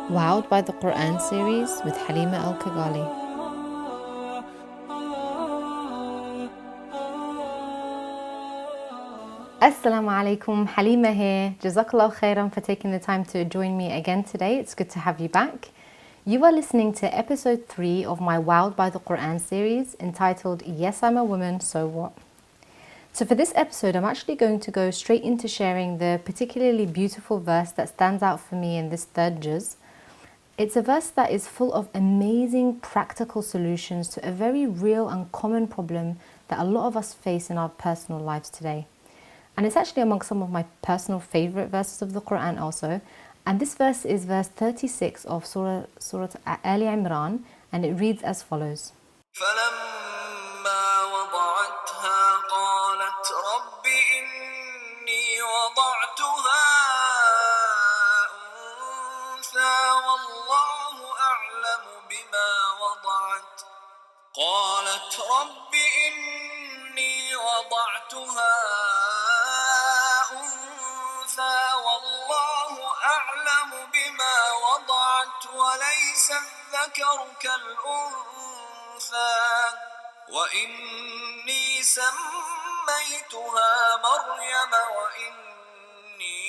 Wowed by the Quran series with Halimah Kurghali. Assalamu alaikum, Halimah here. Jazakallah khairan for taking the time to join me again today. It's good to have you back. You are listening to episode 3 of my Wowed by the Quran series entitled Yes, I'm a Woman, So What? So for this episode, I'm actually going to go straight into sharing the particularly beautiful verse that stands out for me in this third juz. It's a verse that is full of amazing practical solutions to a very real and common problem that a lot of us face in our personal lives today. And it's actually among some of my personal favorite verses of the Quran also. And this verse is verse 36 of Surah Al Imran, and it reads as follows. قالت رب إني وضعتها أنثى والله أعلم بما وضعت وليس الذكر كالأنثى وإني سميتها مريم وإني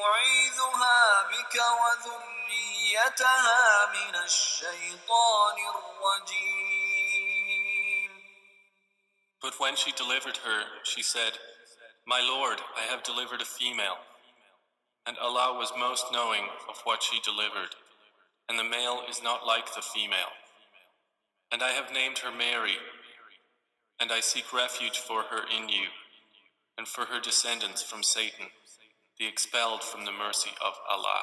أعيذها بك وذريتها من الشيطان الرجيم. But when she delivered her, she said, My Lord, I have delivered a female. And Allah was most knowing of what she delivered, and the male is not like the female. And I have named her Mary, and I seek refuge for her in you, and for her descendants from Satan, the expelled from the mercy of Allah.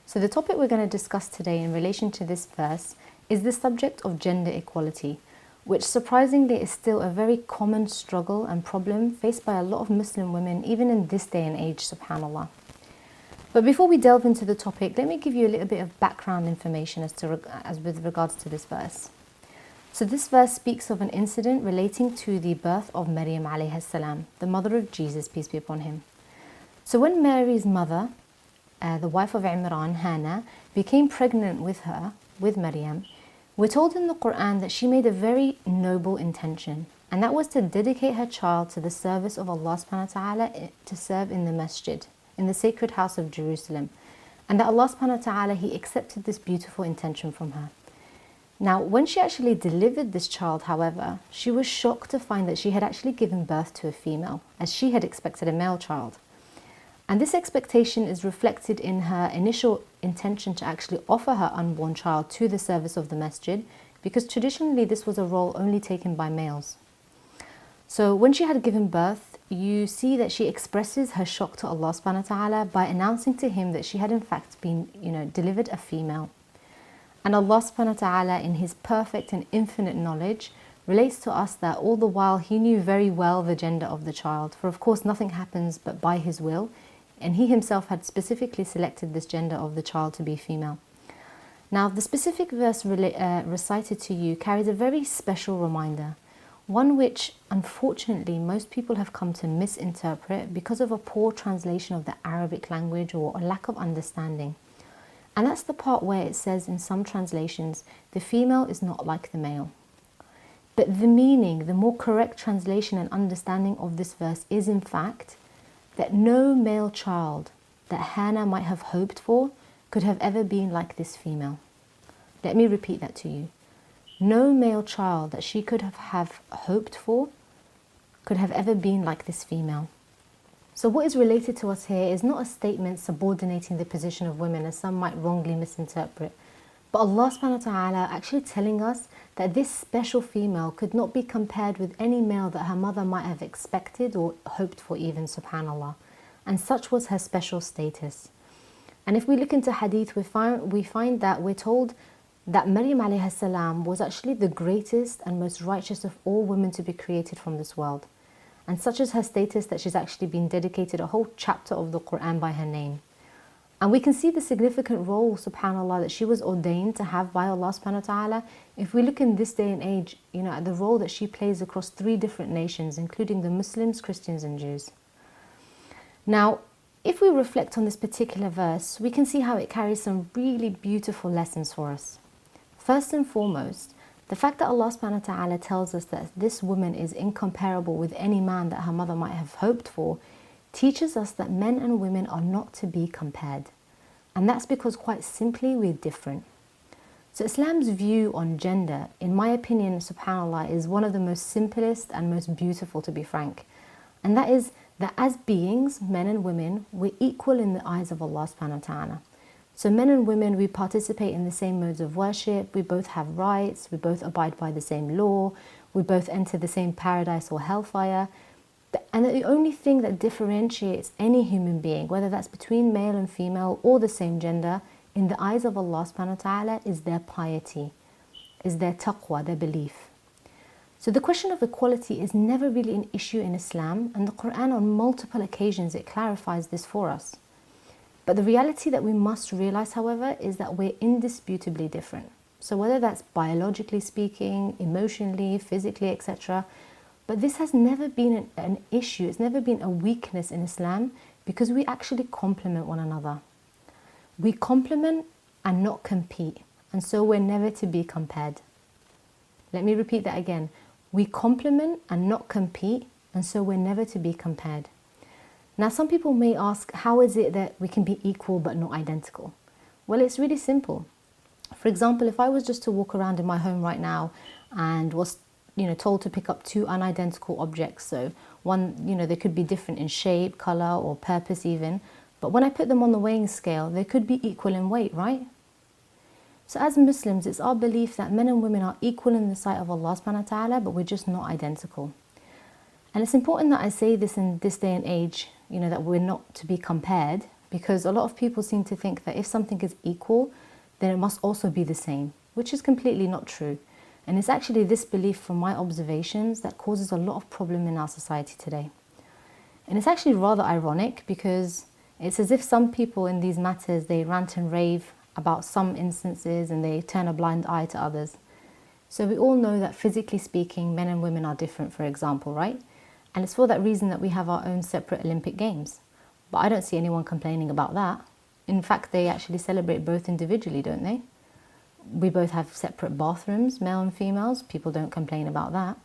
So the topic we're going to discuss today in relation to this verse is the subject of gender equality, which surprisingly is still a very common struggle and problem faced by a lot of Muslim women even in this day and age, subhanAllah. But before we delve into the topic, let me give you a little bit of background information as with regards to this verse. So this verse speaks of an incident relating to the birth of Maryam alayhi salam, the mother of Jesus, peace be upon him. So when Mary's mother, the wife of Imran, Hannah, became pregnant with Maryam, we're told in the Quran that she made a very noble intention, and that was to dedicate her child to the service of Allah subhanahu wa ta'ala, to serve in the masjid, in the sacred house of Jerusalem, and that Allah subhanahu wa ta'ala, He accepted this beautiful intention from her. Now, when she actually delivered this child, however, she was shocked to find that she had actually given birth to a female, as she had expected a male child. And this expectation is reflected in her initial intention to actually offer her unborn child to the service of the masjid, because traditionally this was a role only taken by males. So when she had given birth, you see that she expresses her shock to Allah subhanahu wa ta'ala by announcing to Him that she had in fact been, delivered a female. And Allah subhanahu wa ta'ala, in His perfect and infinite knowledge, relates to us that all the while He knew very well the gender of the child, for of course nothing happens but by His will, and He Himself had specifically selected this gender of the child to be female. Now, the specific verse recited to you carries a very special reminder, one which unfortunately most people have come to misinterpret because of a poor translation of the Arabic language or a lack of understanding. And that's the part where it says in some translations, the female is not like the male. But the meaning, the more correct translation and understanding of this verse is in fact that no male child that Hannah might have hoped for could have ever been like this female. Let me repeat that to you. No male child that she could have hoped for could have ever been like this female. So what is related to us here is not a statement subordinating the position of women, as some might wrongly misinterpret, but Allah subhanahu wa ta'ala actually telling us that this special female could not be compared with any male that her mother might have expected or hoped for even, subhanAllah. And such was her special status. And if we look into hadith, we find that we're told that Maryam alayhi salam was actually the greatest and most righteous of all women to be created from this world. And such is her status that she's actually been dedicated a whole chapter of the Quran by her name. And we can see the significant role, subhanAllah, that she was ordained to have by Allah subhanahu wa ta'ala. If we look in this day and age, at the role that she plays across 3 different nations, including the Muslims, Christians and Jews. Now, if we reflect on this particular verse, we can see how it carries some really beautiful lessons for us. First and foremost, the fact that Allah subhanahu wa ta'ala tells us that this woman is incomparable with any man that her mother might have hoped for, teaches us that men and women are not to be compared. And that's because quite simply we're different. So Islam's view on gender, in my opinion, subhanAllah, is one of the most simplest and most beautiful, to be frank. And that is that as beings, men and women, we're equal in the eyes of Allah subhanahu wa ta'ala. So men and women, we participate in the same modes of worship, we both have rights, we both abide by the same law, we both enter the same paradise or hellfire. And the only thing that differentiates any human being, whether that's between male and female or the same gender, in the eyes of Allah subhanahu wa ta'ala is their piety, is their taqwa, their belief. So the question of equality is never really an issue in Islam, and the Quran on multiple occasions it clarifies this for us. But the reality that we must realize, however, is that we're indisputably different. So whether that's biologically speaking, emotionally, physically, etc., but this has never been an issue, it's never been a weakness in Islam because we actually complement one another. We complement and not compete, and so we're never to be compared. Let me repeat that again. We complement and not compete, and so we're never to be compared. Now, some people may ask, how is it that we can be equal but not identical? Well, it's really simple. For example, if I was just to walk around in my home right now and was, told to pick up two unidentical objects, so one, they could be different in shape, color, or purpose even, but when I put them on the weighing scale, they could be equal in weight, right? So as Muslims, it's our belief that men and women are equal in the sight of Allah subhanahu wa ta'ala, but we're just not identical. And it's important that I say this in this day and age, that we're not to be compared, because a lot of people seem to think that if something is equal, then it must also be the same, which is completely not true. And it's actually this belief from my observations that causes a lot of problem in our society today. And it's actually rather ironic because it's as if some people in these matters, they rant and rave about some instances and they turn a blind eye to others. So we all know that physically speaking, men and women are different, for example, right? And it's for that reason that we have our own separate Olympic Games. But I don't see anyone complaining about that. In fact, they actually celebrate both individually, don't they? We both have separate bathrooms, male and females. People don't complain about that.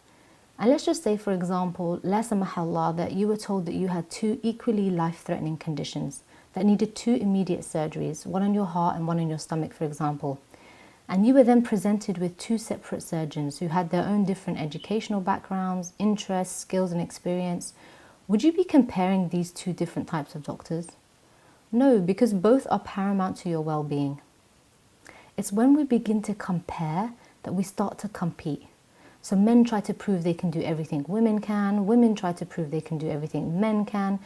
And let's just say, for example, la samahallah, that you were told that you had two equally life-threatening conditions that needed two immediate surgeries, one on your heart and one on your stomach, for example. And you were then presented with two separate surgeons who had their own different educational backgrounds, interests, skills and experience. Would you be comparing these two different types of doctors? No, because both are paramount to your well-being. It's when we begin to compare that we start to compete. So men try to prove they can do everything women can, women try to prove they can do everything men can.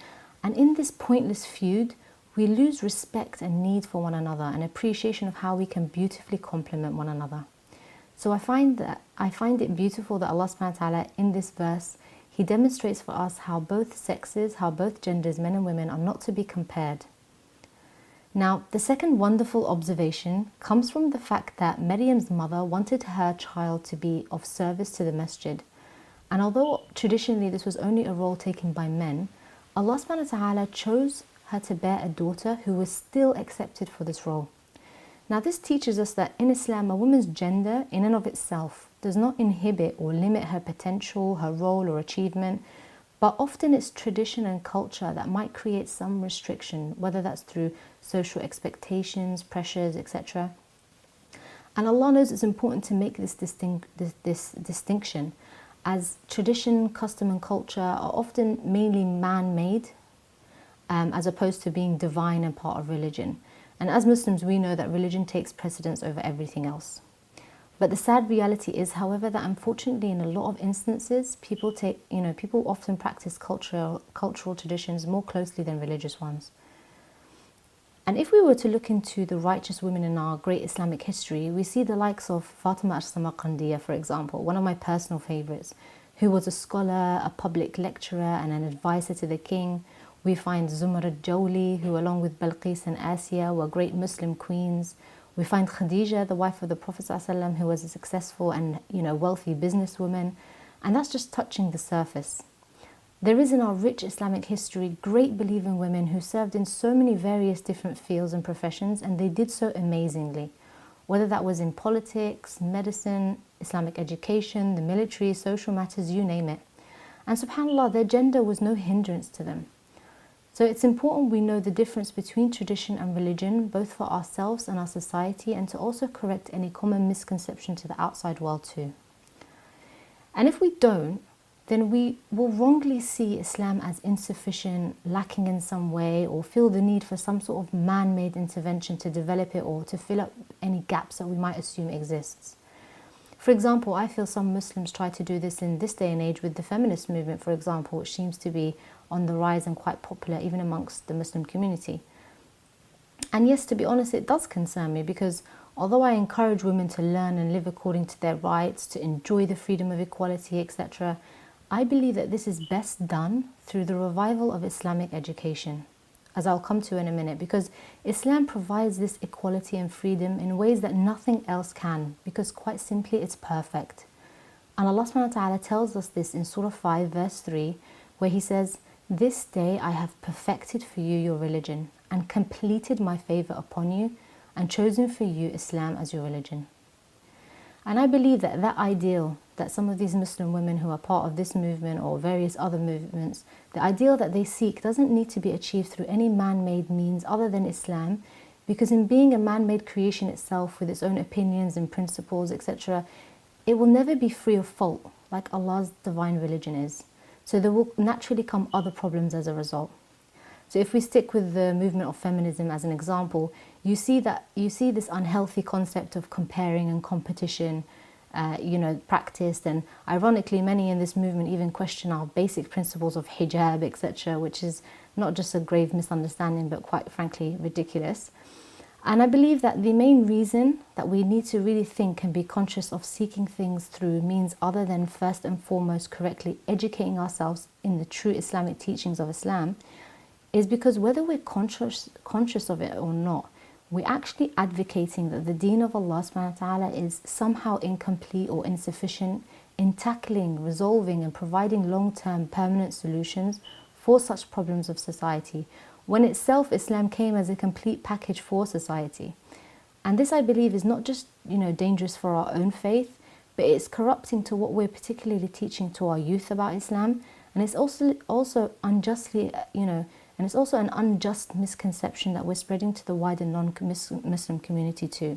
And in this pointless feud, we lose respect and need for one another and appreciation of how we can beautifully complement one another. So I find it beautiful that Allah subhanahu wa ta'ala in this verse, He demonstrates for us how both sexes, how both genders, men and women, are not to be compared. Now, the second wonderful observation comes from the fact that Maryam's mother wanted her child to be of service to the masjid. And although traditionally this was only a role taken by men, Allah subhanahu wa ta'ala chose her to bear a daughter who was still accepted for this role. Now this teaches us that in Islam, a woman's gender in and of itself does not inhibit or limit her potential, her role or achievement, but often it's tradition and culture that might create some restriction, whether that's through social expectations, pressures, etc. And Allah knows it's important to make this distinction, as tradition, custom and culture are often mainly man-made, as opposed to being divine and part of religion. And as Muslims, we know that religion takes precedence over everything else. But the sad reality is, however, that unfortunately in a lot of instances, people often practice cultural traditions more closely than religious ones. And if we were to look into the righteous women in our great Islamic history, we see the likes of Fatima as-Samarqandiyya, for example, one of my personal favorites, who was a scholar, a public lecturer and an advisor to the king. We find Zumar al-Jawli, who along with Balqis and Asiya were great Muslim queens. We find Khadija, the wife of the Prophet ﷺ, who was a successful and wealthy businesswoman. And that's just touching the surface. There is in our rich Islamic history great believing women who served in so many various different fields and professions, and they did so amazingly. Whether that was in politics, medicine, Islamic education, the military, social matters, you name it. And subhanAllah, their gender was no hindrance to them. So it's important we know the difference between tradition and religion, both for ourselves and our society, and to also correct any common misconception to the outside world too. And if we don't, then we will wrongly see Islam as insufficient, lacking in some way, or feel the need for some sort of man-made intervention to develop it or to fill up any gaps that we might assume exists. For example, I feel some Muslims try to do this in this day and age with the feminist movement, for example, which seems to be on the rise and quite popular even amongst the Muslim community. And yes, to be honest, it does concern me because although I encourage women to learn and live according to their rights, to enjoy the freedom of equality, etc., I believe that this is best done through the revival of Islamic education, as I'll come to in a minute, because Islam provides this equality and freedom in ways that nothing else can, because quite simply it's perfect. And Allah subhanahu wa ta'ala tells us this in Surah 5 verse 3, where He says, "This day I have perfected for you your religion and completed my favor upon you and chosen for you Islam as your religion." And I believe that that ideal that some of these Muslim women who are part of this movement or various other movements, the ideal that they seek doesn't need to be achieved through any man-made means other than Islam, because in being a man-made creation itself with its own opinions and principles, etc., it will never be free of fault like Allah's divine religion is. So there will naturally come other problems as a result. So if we stick with the movement of feminism as an example, you see this unhealthy concept of comparing and competition, practiced, and ironically many in this movement even question our basic principles of hijab, etc., which is not just a grave misunderstanding but quite frankly ridiculous. And I believe that the main reason that we need to really think and be conscious of seeking things through means other than first and foremost correctly educating ourselves in the true Islamic teachings of Islam is because whether we're conscious of it or not, we're actually advocating that the deen of Allah subhanahu wa ta'ala is somehow incomplete or insufficient in tackling, resolving and providing long-term permanent solutions for such problems of society, when itself Islam came as a complete package for society. And this, I believe, is not just dangerous for our own faith, but it's corrupting to what we're particularly teaching to our youth about Islam, and it's also unjustly and it's also an unjust misconception that we're spreading to the wider non-Muslim community too.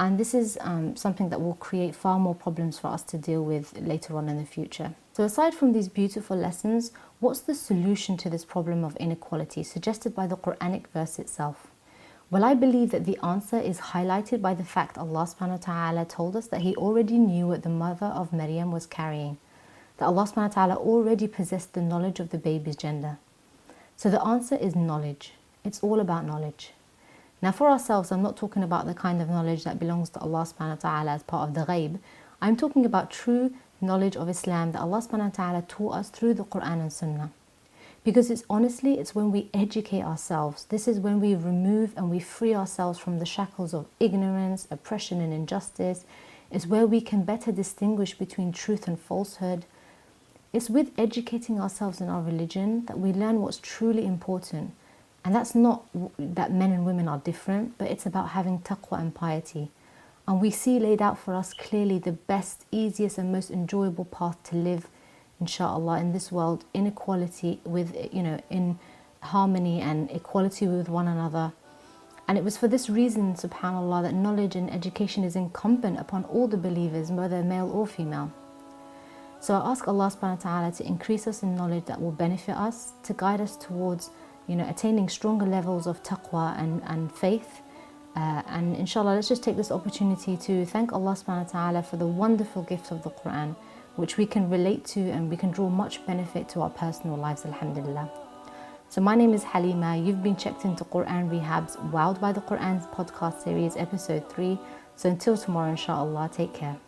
And this is something that will create far more problems for us to deal with later on in the future. So aside from these beautiful lessons, what's the solution to this problem of inequality suggested by the Quranic verse itself? Well, I believe that the answer is highlighted by the fact Allah subhanahu wa ta'ala told us that He already knew what the mother of Maryam was carrying, that Allah subhanahu wa ta'ala already possessed the knowledge of the baby's gender. So the answer is knowledge. It's all about knowledge. Now for ourselves, I'm not talking about the kind of knowledge that belongs to Allah subhanahu wa ta'ala as part of the ghaib. I'm talking about true knowledge of Islam that Allah subhanahu wa ta'ala taught us through the Quran and Sunnah. Because it's when we educate ourselves, this is when we remove and we free ourselves from the shackles of ignorance, oppression and injustice. It's where we can better distinguish between truth and falsehood. It's with educating ourselves in our religion that we learn what's truly important. And that's not that men and women are different, but it's about having taqwa and piety. And we see laid out for us clearly the best, easiest and most enjoyable path to live, inshallah, in this world, in equality with, in harmony and equality with one another. And it was for this reason, subhanAllah, that knowledge and education is incumbent upon all the believers, whether male or female. So I ask Allah subhanahu wa ta'ala to increase us in knowledge that will benefit us, to guide us towards attaining stronger levels of taqwa and faith. And inshallah, let's just take this opportunity to thank Allah subhanahu wa ta'ala for the wonderful gift of the Quran, which we can relate to and we can draw much benefit to our personal lives, alhamdulillah. So my name is Halimah. You've been checked into Quran Rehab's Wowed by the Quran podcast series, episode 3. So until tomorrow, inshallah, take care.